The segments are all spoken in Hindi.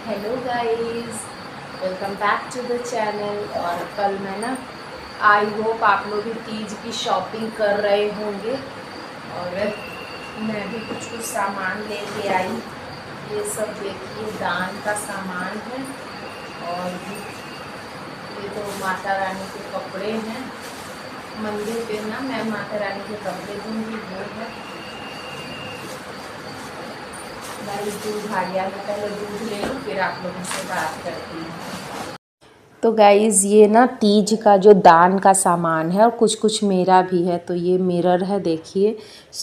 Hello guys, welcome back to the channel. और कल मैं ना आई होप आप लोग भी तीज की शॉपिंग कर रहे होंगे। और मैं भी कुछ कुछ सामान लेके आई। ये सब देखिए दान का सामान है। और ये तो माता रानी के कपड़े हैं। मंदिर पे ना मैं माता रानी के कपड़े दूँगी, वो है। गाइस दूध आ गया, मैं पहले दूध ले लूँ फिर आप लोगों से बात करती हूँ। तो गाइज़ ये ना तीज का जो दान का सामान है और कुछ कुछ मेरा भी है। तो ये मिरर है, देखिए।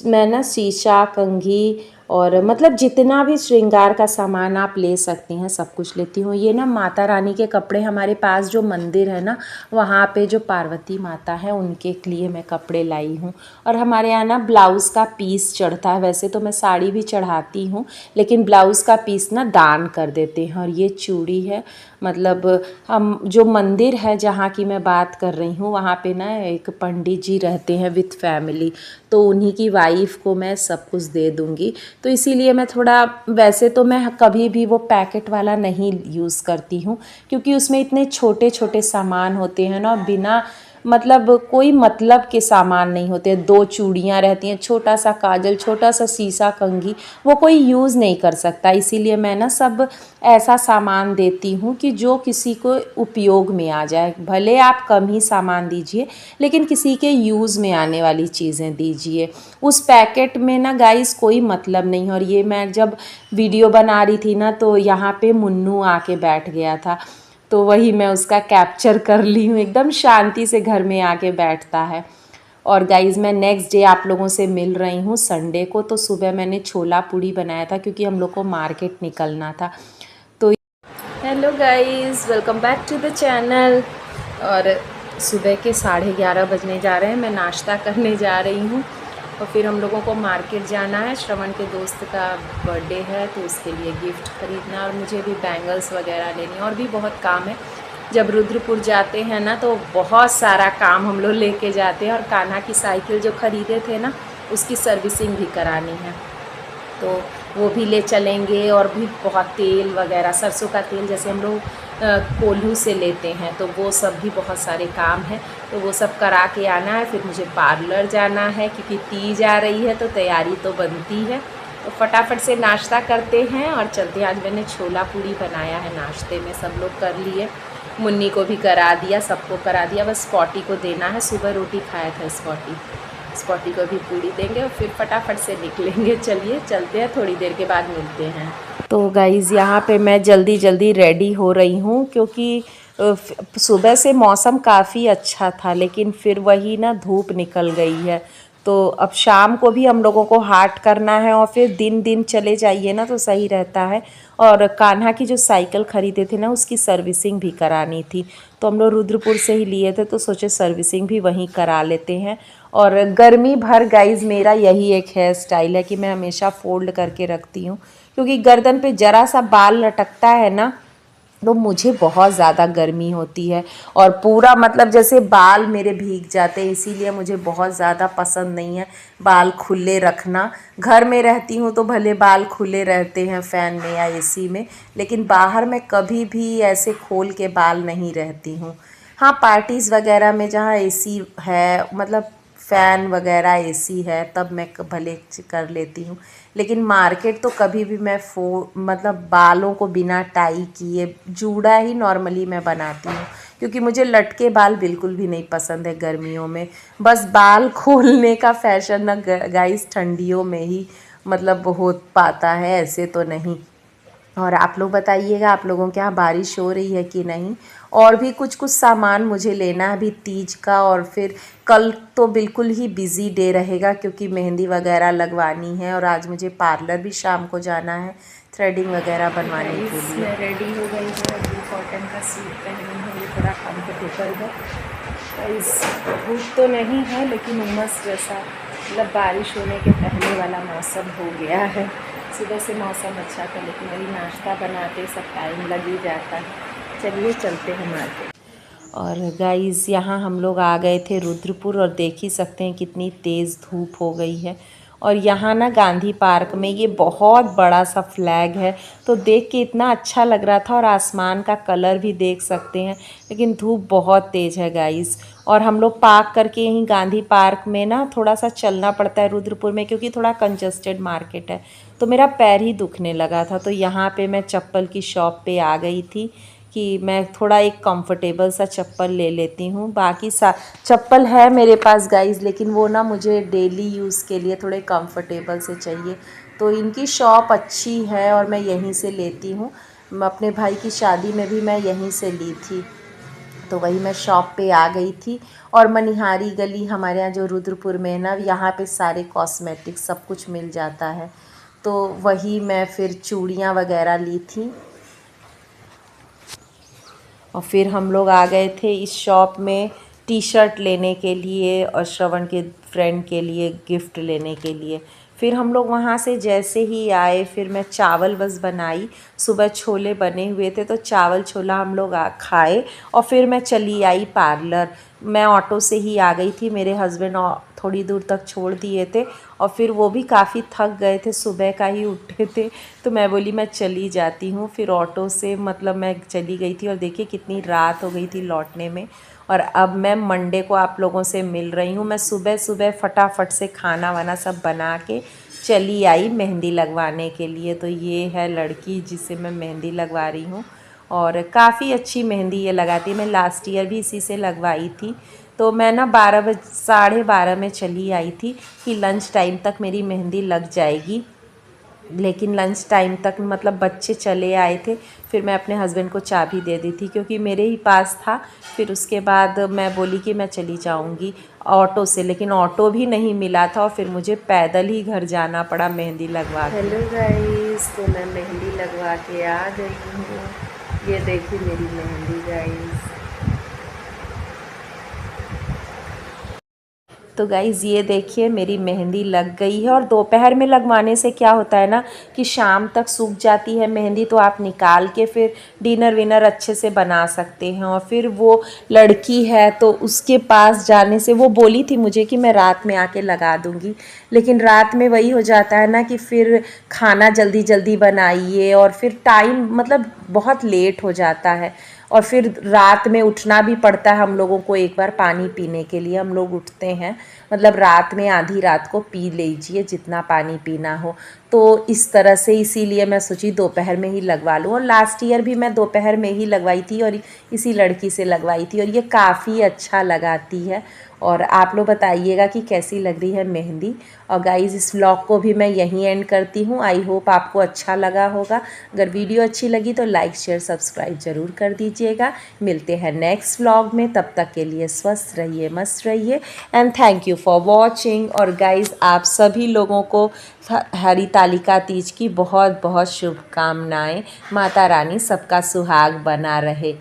मैं ना शीशा, कंघी और मतलब जितना भी श्रृंगार का सामान आप ले सकती हैं सब कुछ लेती हूँ। ये ना माता रानी के कपड़े, हमारे पास जो मंदिर है ना वहाँ पे जो पार्वती माता है उनके लिए मैं कपड़े लाई हूँ। और हमारे यहाँ ना ब्लाउज़ का पीस चढ़ता है। वैसे तो मैं साड़ी भी चढ़ाती हूँ लेकिन ब्लाउज़ का पीस ना दान कर देते हैं। और ये चूड़ी है, मतलब हम जो मंदिर है जहाँ की मैं बात कर रही हूँ वहाँ पे ना एक पंडित जी रहते हैं विथ फैमिली, तो उन्हीं की वाइफ को मैं सब कुछ दे दूँगी। तो इसीलिए मैं थोड़ा, वैसे तो मैं कभी भी वो पैकेट वाला नहीं यूज़ करती हूँ क्योंकि उसमें इतने छोटे छोटे सामान होते हैं ना, बिना मतलब कोई मतलब के सामान नहीं होते। 2 चूड़ियाँ रहती हैं, छोटा सा काजल, छोटा सा शीशा, कंघी, वो कोई यूज़ नहीं कर सकता। इसीलिए मैं ना सब ऐसा सामान देती हूँ कि जो किसी को उपयोग में आ जाए। भले आप कम ही सामान दीजिए लेकिन किसी के यूज़ में आने वाली चीज़ें दीजिए। उस पैकेट में ना गाइस कोई मतलब नहीं। और ये मैं जब वीडियो बना रही थी ना तो यहाँ पे मुन्नू आके बैठ गया था, तो वही मैं उसका कैप्चर कर ली हूँ। एकदम शांति से घर में आके बैठता है। और गाइज़ मैं नेक्स्ट डे आप लोगों से मिल रही हूँ संडे को। तो सुबह मैंने छोला पूड़ी बनाया था क्योंकि हम लोग को मार्केट निकलना था। तो hello guys, welcome back to the channel. और सुबह के 11:30 बजने जा रहे हैं, मैं नाश्ता करने जा रही हूँ। और फिर हम लोगों को मार्केट जाना है, श्रवण के दोस्त का बर्थडे है तो उसके लिए गिफ्ट ख़रीदना और मुझे भी बैंगल्स वगैरह लेनी और भी बहुत काम है। जब रुद्रपुर जाते हैं ना तो बहुत सारा काम हम लोग लेके जाते हैं। और कान्हा की साइकिल जो ख़रीदे थे ना उसकी सर्विसिंग भी करानी है, तो वो भी ले चलेंगे। और भी बहुत तेल वगैरह, सरसों का तेल जैसे हम लोग कोल्हू से लेते हैं, तो वो सब भी बहुत सारे काम हैं। तो वो सब करा के आना है। फिर मुझे पार्लर जाना है क्योंकि तीज आ रही है तो तैयारी तो बनती है। तो फटाफट से नाश्ता करते हैं और चलते हैं। आज मैंने छोला पूड़ी बनाया है नाश्ते में, सब लोग कर लिए। मुन्नी को भी करा दिया, सबको करा दिया, बस स्पॉटी को देना है। सुबह रोटी खाया था स्पॉटी को भी पूड़ी देंगे और फिर फटाफट से निकलेंगे। चलिए चलते हैं, थोड़ी देर के बाद मिलते हैं। तो गाइज़ यहाँ पे मैं जल्दी जल्दी रेडी हो रही हूँ क्योंकि सुबह से मौसम काफ़ी अच्छा था लेकिन फिर वही ना धूप निकल गई है। तो अब शाम को भी हम लोगों को हाट करना है और फिर दिन दिन चले जाइए ना तो सही रहता है। और कान्हा की जो साइकिल ख़रीदे थे ना उसकी सर्विसिंग भी करानी थी, तो हम लोग रुद्रपुर से ही लिए थे तो सोचे सर्विसिंग भी वहीं करा लेते हैं। और गर्मी भर गाइज़ मेरा यही एक हेयर स्टाइल है कि मैं हमेशा फ़ोल्ड करके रखती हूँ क्योंकि गर्दन पे ज़रा सा बाल लटकता है ना तो मुझे बहुत ज़्यादा गर्मी होती है और पूरा मतलब जैसे बाल मेरे भीग जाते हैं। इसीलिए मुझे बहुत ज़्यादा पसंद नहीं है बाल खुले रखना। घर में रहती हूँ तो भले बाल खुले रहते हैं फ़ैन में या एसी में, लेकिन बाहर मैं कभी भी ऐसे खोल के बाल नहीं रहती हूँ। हाँ, पार्टीज़ वगैरह में जहाँ एसी है, मतलब फ़ैन वगैरह एसी है, तब मैं भले कर लेती हूँ। लेकिन मार्केट तो कभी भी मैं मतलब बालों को बिना टाई किए जूड़ा ही नॉर्मली मैं बनाती हूँ क्योंकि मुझे लटके बाल बिल्कुल भी नहीं पसंद है गर्मियों में। बस बाल खोलने का फैशन ना गाइस ठंडियों में ही मतलब हो पाता है, ऐसे तो नहीं। और आप लोग बताइएगा आप लोगों के यहाँ बारिश हो रही है कि नहीं। और भी कुछ कुछ सामान मुझे लेना है अभी तीज का। और फिर कल तो बिल्कुल ही बिज़ी डे रहेगा क्योंकि मेहंदी वगैरह लगवानी है और आज मुझे पार्लर भी शाम को जाना है थ्रेडिंग वगैरह बनवाने के लिए। मैं रेडी हो गई हूँ, अभी कॉटन का सूट पहनी हूँ, ये थोड़ा कंफर्टेबल है। इस धूप तो नहीं है लेकिन उमस जैसा, मतलब बारिश होने के पहले वाला मौसम हो गया है। सुबह से मौसम अच्छा था लेकिन वही नाश्ता बनाते सब टाइम लग ही जाता है। चलिए चलते हैं मार्केट। और गाइज़ यहाँ हम लोग आ गए थे रुद्रपुर और देख ही सकते हैं कितनी तेज़ धूप हो गई है। और यहाँ ना गांधी पार्क में ये बहुत बड़ा सा फ्लैग है, तो देख के इतना अच्छा लग रहा था। और आसमान का कलर भी देख सकते हैं, लेकिन धूप बहुत तेज़ है गाइस। और हम लोग पार्क करके यहीं गांधी पार्क में ना थोड़ा सा चलना पड़ता है रुद्रपुर में, क्योंकि थोड़ा कंजस्टेड मार्केट है, तो मेरा पैर ही दुखने लगा था। तो यहाँ पे मैं चप्पल की शॉप पे आ गई थी कि मैं थोड़ा एक कंफर्टेबल सा चप्पल ले लेती हूँ। बाकी सा चप्पल है मेरे पास गाइस, लेकिन वो ना मुझे डेली यूज़ के लिए थोड़े कंफर्टेबल से चाहिए। तो इनकी शॉप अच्छी है और मैं यहीं से लेती हूँ। अपने भाई की शादी में भी मैं यहीं से ली थी, तो वही मैं शॉप पे आ गई थी। और मनिहारी गली हमारे यहाँ जो रुद्रपुर में है ना, यहाँ पे सारे कॉस्मेटिक्स सब कुछ मिल जाता है, तो वही मैं फिर चूड़ियाँ वगैरह ली थी। और फिर हम लोग आ गए थे इस शॉप में टी शर्ट लेने के लिए और श्रवण के फ्रेंड के लिए गिफ्ट लेने के लिए। फिर हम लोग वहाँ से जैसे ही आए, फिर मैं चावल बस बनाई। सुबह छोले बने हुए थे, तो चावल छोला हम लोग खाए। और फिर मैं चली आई पार्लर। मैं ऑटो से ही आ गई थी, मेरे हस्बैंड थोड़ी दूर तक छोड़ दिए थे, और फिर वो भी काफ़ी थक गए थे, सुबह का ही उठे थे, तो मैं बोली मैं चली जाती हूँ। फिर ऑटो से मतलब मैं चली गई थी, और देखिए कितनी रात हो गई थी लौटने में। और अब मैं मंडे को आप लोगों से मिल रही हूँ। मैं सुबह सुबह फटाफट से खाना वाना सब बना के चली आई मेहंदी लगवाने के लिए। तो ये है लड़की जिसे मैं मेहंदी लगवा रही हूँ, और काफ़ी अच्छी मेहंदी ये लगाती है। मैं लास्ट ईयर भी इसी से लगवाई थी। तो मैं ना 12 साढ़े 12 में चली आई थी कि लंच टाइम तक मेरी मेहंदी लग जाएगी, लेकिन लंच टाइम तक मतलब बच्चे चले आए थे। फिर मैं अपने हस्बैंड को चाबी दे दी थी, क्योंकि मेरे ही पास था। फिर उसके बाद मैं बोली कि मैं चली जाऊंगी ऑटो से, लेकिन ऑटो भी नहीं मिला था, और फिर मुझे पैदल ही घर जाना पड़ा मेहंदी लगवा के। हेलो गाइस, तो मैं मेहंदी लगवा के आ गई हूँ। ये देखिए मेरी मेहंदी गाइस। तो गाइज़ ये देखिए मेरी मेहंदी लग गई है। और दोपहर में लगवाने से क्या होता है ना कि शाम तक सूख जाती है मेहंदी, तो आप निकाल के फिर डिनर विनर अच्छे से बना सकते हैं। और फिर वो लड़की है, तो उसके पास जाने से वो बोली थी मुझे कि मैं रात में आके लगा दूँगी, लेकिन रात में वही हो जाता है ना कि फिर खाना जल्दी जल्दी बनाइए, और फिर टाइम मतलब बहुत लेट हो जाता है। और फिर रात में उठना भी पड़ता है हम लोगों को एक बार पानी पीने के लिए। हम लोग उठते हैं मतलब रात में, आधी रात को पी लीजिए जितना पानी पीना हो। तो इस तरह से इसीलिए मैं सोची दोपहर में ही लगवा लूँ। और लास्ट ईयर भी मैं दोपहर में ही लगवाई थी, और इसी लड़की से लगवाई थी, और ये काफ़ी अच्छा लगाती है। और आप लोग बताइएगा कि कैसी लग रही है मेहंदी। और गाइज़ इस व्लॉग को भी मैं यहीं एंड करती हूँ। आई होप आपको अच्छा लगा होगा। अगर वीडियो अच्छी लगी तो लाइक शेयर सब्सक्राइब ज़रूर कर दीजिएगा। मिलते हैं नेक्स्ट व्लॉग में, तब तक के लिए स्वस्थ रहिए, मस्त रहिए, and thank you for watching. और गाइज़ आप सभी लोगों को हरितालिका तीज की बहुत बहुत शुभकामनाएँ। माता रानी सबका सुहाग बना रहे।